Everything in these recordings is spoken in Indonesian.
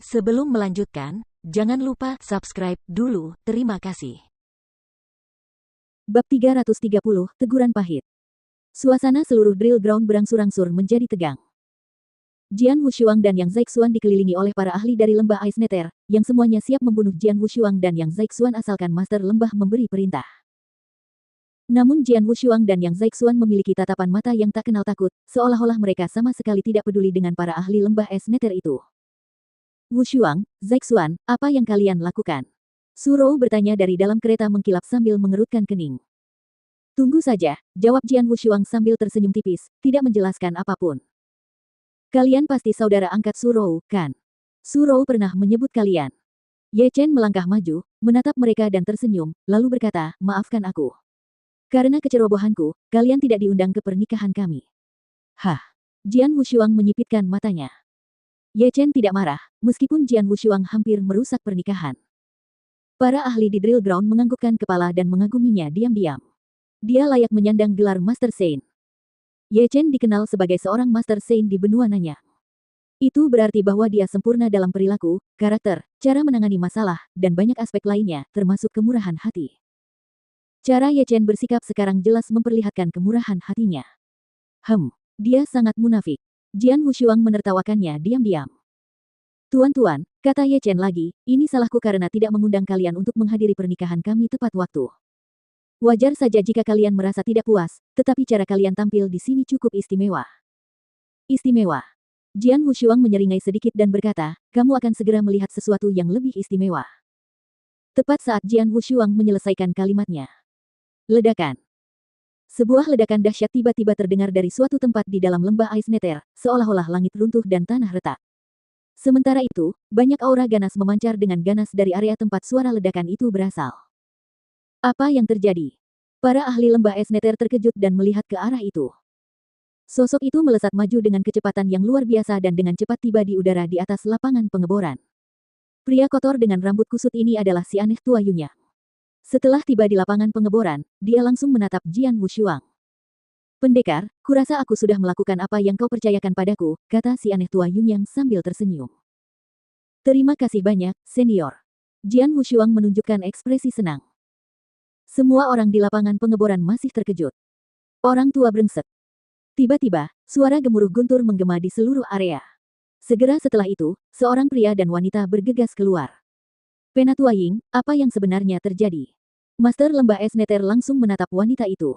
Sebelum melanjutkan, jangan lupa subscribe dulu, terima kasih. Bab 330, Teguran Pahit. Suasana seluruh drill ground berangsur-angsur menjadi tegang. Jian Wushuang dan Yang Zhaixuan dikelilingi oleh para ahli dari lembah Ice Nether, yang semuanya siap membunuh Jian Wushuang dan Yang Zhaixuan asalkan Master Lembah memberi perintah. Namun Jian Wushuang dan Yang Zhaixuan memiliki tatapan mata yang tak kenal takut, seolah-olah mereka sama sekali tidak peduli dengan para ahli lembah Ice Nether itu. Wushuang, Zhaixuan, apa yang kalian lakukan? Su Rou bertanya dari dalam kereta mengkilap sambil mengerutkan kening. Tunggu saja, jawab Jian Wushuang sambil tersenyum tipis, tidak menjelaskan apapun. Kalian pasti saudara angkat Su Rou, kan? Su Rou pernah menyebut kalian. Ye Chen melangkah maju, menatap mereka dan tersenyum, lalu berkata, maafkan aku. Karena kecerobohanku, kalian tidak diundang ke pernikahan kami. Hah? Jian Wushuang menyipitkan matanya. Ye Chen tidak marah, meskipun Jian Wushuang hampir merusak pernikahan. Para ahli di drill ground menganggukkan kepala dan mengaguminya diam-diam. Dia layak menyandang gelar Master Saint. Ye Chen dikenal sebagai seorang Master Saint di benua Nanya. Itu berarti bahwa dia sempurna dalam perilaku, karakter, cara menangani masalah, dan banyak aspek lainnya, termasuk kemurahan hati. Cara Ye Chen bersikap sekarang jelas memperlihatkan kemurahan hatinya. Dia sangat munafik. Jian Wushuang menertawakannya diam-diam. Tuan-tuan, kata Ye Chen lagi, ini salahku karena tidak mengundang kalian untuk menghadiri pernikahan kami tepat waktu. Wajar saja jika kalian merasa tidak puas, tetapi cara kalian tampil di sini cukup istimewa. Istimewa. Jian Wushuang menyeringai sedikit dan berkata, kamu akan segera melihat sesuatu yang lebih istimewa. Tepat saat Jian Wushuang menyelesaikan kalimatnya. Ledakan. Sebuah ledakan dahsyat tiba-tiba terdengar dari suatu tempat di dalam lembah Ice Nether, seolah-olah langit runtuh dan tanah retak. Sementara itu, banyak aura ganas memancar dengan ganas dari area tempat suara ledakan itu berasal. Apa yang terjadi? Para ahli lembah Ice Nether terkejut dan melihat ke arah itu. Sosok itu melesat maju dengan kecepatan yang luar biasa dan dengan cepat tiba di udara di atas lapangan pengeboran. Pria kotor dengan rambut kusut ini adalah si aneh tua Yunyang. Setelah tiba di lapangan pengeboran, dia langsung menatap Jian Wushuang. Pendekar, kurasa aku sudah melakukan apa yang kau percayakan padaku, kata si aneh tua Yunyang sambil tersenyum. Terima kasih banyak, senior. Jian Wushuang menunjukkan ekspresi senang. Semua orang di lapangan pengeboran masih terkejut. Orang tua brengsek. Tiba-tiba, suara gemuruh guntur menggema di seluruh area. Segera setelah itu, seorang pria dan wanita bergegas keluar. Penatua Ying, apa yang sebenarnya terjadi? Master Lembah Es Nether langsung menatap wanita itu.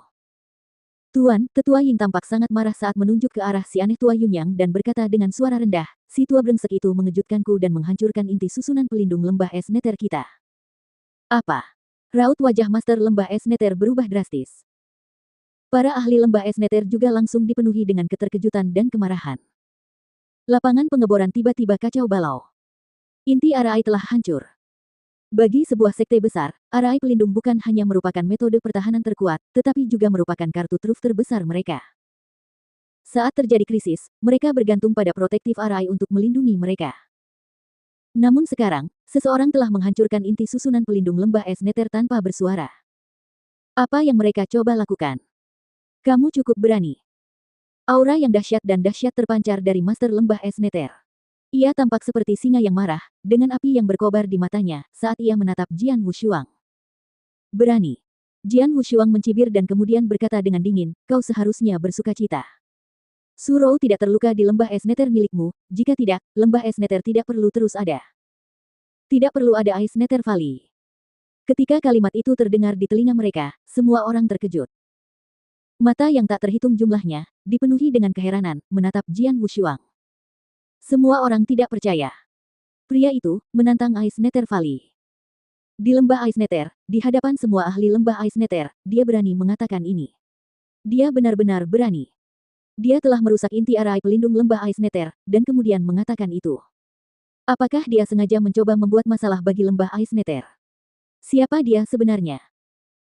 Tuan, Tetua Ying tampak sangat marah saat menunjuk ke arah si aneh tua Yunyang dan berkata dengan suara rendah, si tua brengsek itu mengejutkanku dan menghancurkan inti susunan pelindung Lembah Es Nether kita. Apa? Raut wajah Master Lembah Es Nether berubah drastis. Para ahli Lembah Es Nether juga langsung dipenuhi dengan keterkejutan dan kemarahan. Lapangan pengeboran tiba-tiba kacau balau. Inti Arai telah hancur. Bagi sebuah sekte besar, Arai Pelindung bukan hanya merupakan metode pertahanan terkuat, tetapi juga merupakan kartu truf terbesar mereka. Saat terjadi krisis, mereka bergantung pada protektif Arai untuk melindungi mereka. Namun sekarang, seseorang telah menghancurkan inti susunan pelindung lembah es Nether tanpa bersuara. Apa yang mereka coba lakukan? Kamu cukup berani. Aura yang dahsyat dan dahsyat terpancar dari Master Lembah Es Nether. Ia tampak seperti singa yang marah, dengan api yang berkobar di matanya, saat ia menatap Jian Wushuang. Berani. Jian Wushuang mencibir dan kemudian berkata dengan dingin, kau seharusnya bersukacita. Su Rou tidak terluka di lembah es Nether milikmu, jika tidak, lembah es Nether tidak perlu terus ada. Tidak perlu ada Ice Nether Valley. Ketika kalimat itu terdengar di telinga mereka, semua orang terkejut. Mata yang tak terhitung jumlahnya, dipenuhi dengan keheranan, menatap Jian Wushuang. Semua orang tidak percaya. Pria itu menantang Ice Nether Valley. Di lembah Ice Nether, di hadapan semua ahli lembah Ice Nether, dia berani mengatakan ini. Dia benar-benar berani. Dia telah merusak inti Arai pelindung lembah Ice Nether, dan kemudian mengatakan itu. Apakah dia sengaja mencoba membuat masalah bagi lembah Ice Nether? Siapa dia sebenarnya?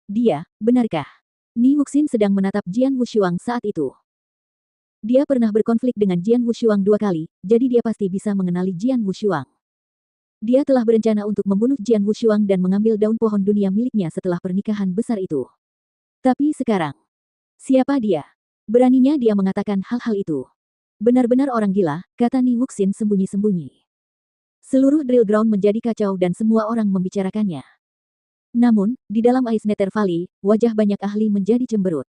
Dia, benarkah? Ni Wuxin sedang menatap Jian Wushuang saat itu. Dia pernah berkonflik dengan Jian Wushuang 2 kali, jadi dia pasti bisa mengenali Jian Wushuang. Dia telah berencana untuk membunuh Jian Wushuang dan mengambil daun pohon dunia miliknya setelah pernikahan besar itu. Tapi sekarang, siapa dia? Beraninya dia mengatakan hal-hal itu. Benar-benar orang gila, kata Ni Wuxin sembunyi-sembunyi. Seluruh drill ground menjadi kacau dan semua orang membicarakannya. Namun, di dalam Ice Nether Valley, wajah banyak ahli menjadi cemberut.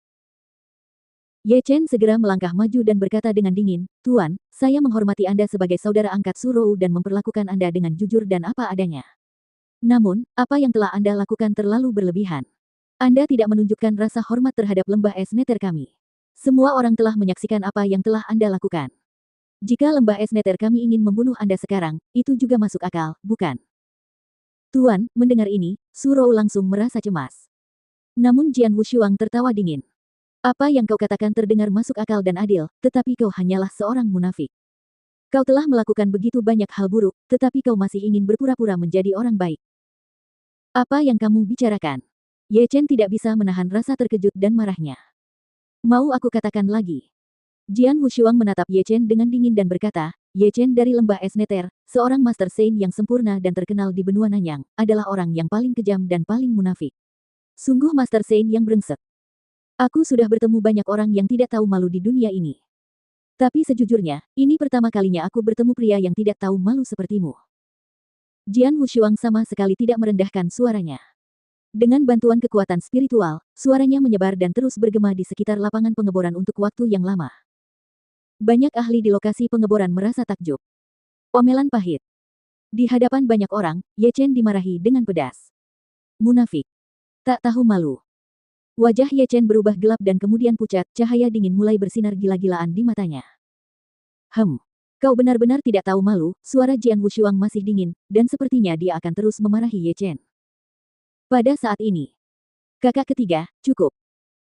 Ye Chen segera melangkah maju dan berkata dengan dingin, "Tuan, saya menghormati Anda sebagai saudara angkat Surou dan memperlakukan Anda dengan jujur dan apa adanya. Namun, apa yang telah Anda lakukan terlalu berlebihan. Anda tidak menunjukkan rasa hormat terhadap lembah es Nether kami. Semua orang telah menyaksikan apa yang telah Anda lakukan. Jika lembah es Nether kami ingin membunuh Anda sekarang, itu juga masuk akal, bukan?" Tuan, mendengar ini, Surou langsung merasa cemas. Namun Jian Wushuang tertawa dingin. "Apa yang kau katakan terdengar masuk akal dan adil, tetapi kau hanyalah seorang munafik. Kau telah melakukan begitu banyak hal buruk, tetapi kau masih ingin berpura-pura menjadi orang baik. Apa yang kamu bicarakan?" Ye Chen tidak bisa menahan rasa terkejut dan marahnya. "Mau aku katakan lagi?" Jian Wushuang menatap Ye Chen dengan dingin dan berkata, "Ye Chen dari lembah es Nether, seorang Master Saint yang sempurna dan terkenal di benua Nanyang, adalah orang yang paling kejam dan paling munafik. Sungguh Master Saint yang brengsek. Aku sudah bertemu banyak orang yang tidak tahu malu di dunia ini. Tapi sejujurnya, ini pertama kalinya aku bertemu pria yang tidak tahu malu sepertimu." Jian Wushuang sama sekali tidak merendahkan suaranya. Dengan bantuan kekuatan spiritual, suaranya menyebar dan terus bergema di sekitar lapangan pengeboran untuk waktu yang lama. Banyak ahli di lokasi pengeboran merasa takjub. Omelan pahit. Di hadapan banyak orang, Ye Chen dimarahi dengan pedas. "Munafik. Tak tahu malu." Wajah Ye Chen berubah gelap dan kemudian pucat, cahaya dingin mulai bersinar gila-gilaan di matanya. Kau benar-benar tidak tahu malu." Suara Jian Wushuang masih dingin, dan sepertinya dia akan terus memarahi Ye Chen. Pada saat ini, kakak ketiga, cukup.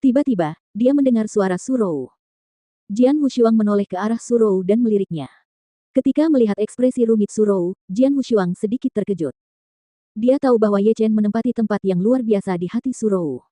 Tiba-tiba, dia mendengar suara Surou. Jian Wushuang menoleh ke arah Surou dan meliriknya. Ketika melihat ekspresi rumit Surou, Jian Wushuang sedikit terkejut. Dia tahu bahwa Ye Chen menempati tempat yang luar biasa di hati Surou.